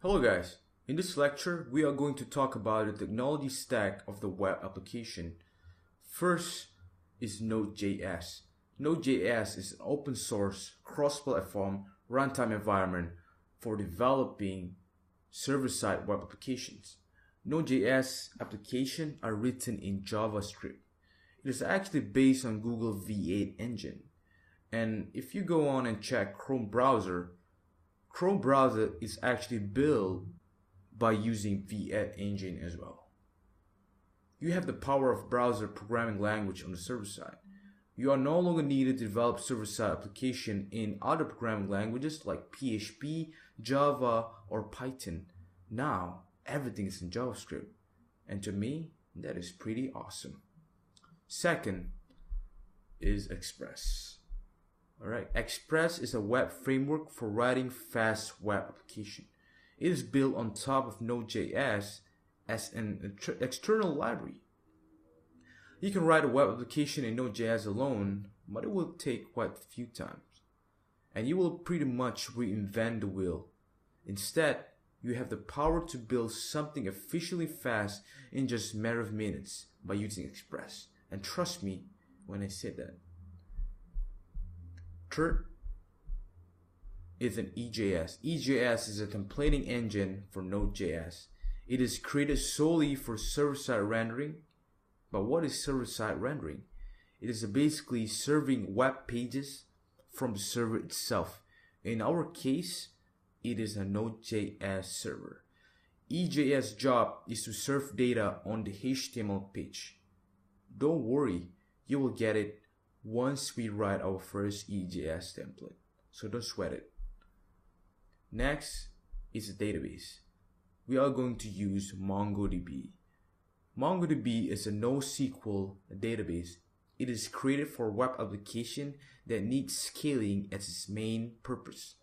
Hello guys, in this lecture we are going to talk about the technology stack of the web application. First is Node.js. Node.js is an open source, cross-platform, runtime environment for developing server-side web applications. Node.js applications are written in JavaScript. It is actually based on Google V8 engine. And if you go on and check Chrome browser is actually built by using V8 engine as well. You have the power of browser programming language on the server side. You are no longer needed to develop server-side application in other programming languages like PHP, Java, or Python. Now, everything is in JavaScript. And to me, that is pretty awesome. Second is Express. Alright, Express is a web framework for writing fast web application. It is built on top of Node.js as an external library. You can write a web application in Node.js alone, but it will take quite a few times. And you will pretty much reinvent the wheel. Instead, you have the power to build something efficiently fast in just a matter of minutes by using Express. And trust me when I say that. Third is an EJS. EJS is a templating engine for Node.js. It is created solely for server-side rendering. But what is server-side rendering? It is basically serving web pages from the server itself. In our case, it is a Node.js server. EJS job is to serve data on the HTML page. Don't worry, you will get it once we write our first EJS template, so don't sweat it. Next is a database. We are going to use MongoDB. MongoDB is a NoSQL database. It is created for web application that needs scaling as its main purpose.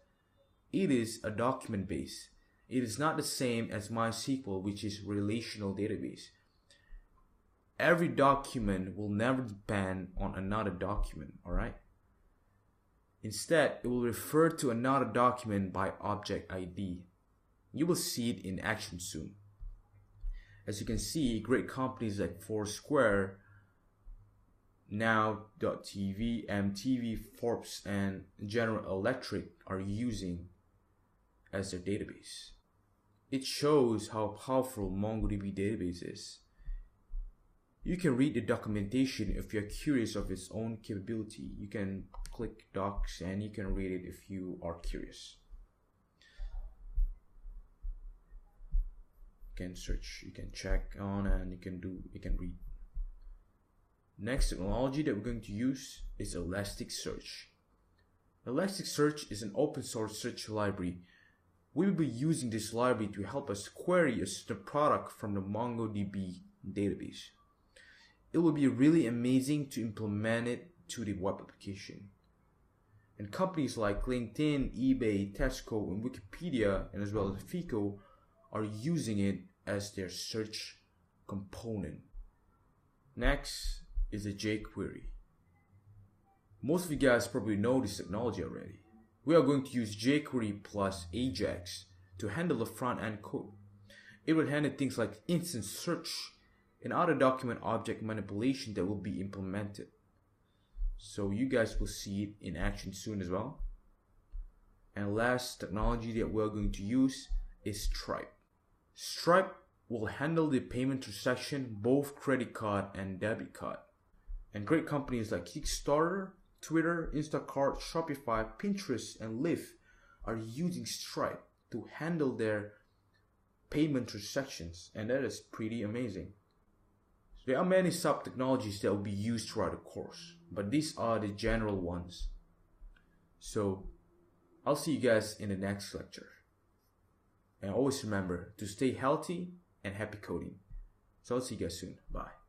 It is a document base. It is not the same as MySQL, which is relational database. Every document will never depend on another document, alright? Instead, it will refer to another document by object ID. You will see it in action soon. As you can see, great companies like Foursquare, Now.tv, MTV, Forbes, and General Electric are using as their database. It shows how powerful MongoDB database is. You can read the documentation if you're curious of its own capability. You can click docs and you can read it if you are curious. You can search, you can check on, and you can read. Next technology that we're going to use is Elasticsearch. Elasticsearch is an open source search library. We will be using this library to help us query a certain product from the MongoDB database. It will be really amazing to implement it to the web application. And companies like LinkedIn, eBay, Tesco, and Wikipedia, and as well as FICO are using it as their search component. Next is a jQuery. Most of you guys probably know this technology already. We are going to use jQuery plus Ajax to handle the front-end code. It will handle things like instant search and other document object manipulation that will be implemented. So you guys will see it in action soon as well. And last technology that we're going to use is Stripe. Stripe will handle the payment transaction, both credit card and debit card. And great companies like Kickstarter, Twitter, Instacart, Shopify, Pinterest, and Lyft are using Stripe to handle their payment transactions, and that is pretty amazing. There are many sub-technologies that will be used throughout the course, but these are the general ones. So, I'll see you guys in the next lecture. And always remember to stay healthy and happy coding. So I'll see you guys soon. Bye.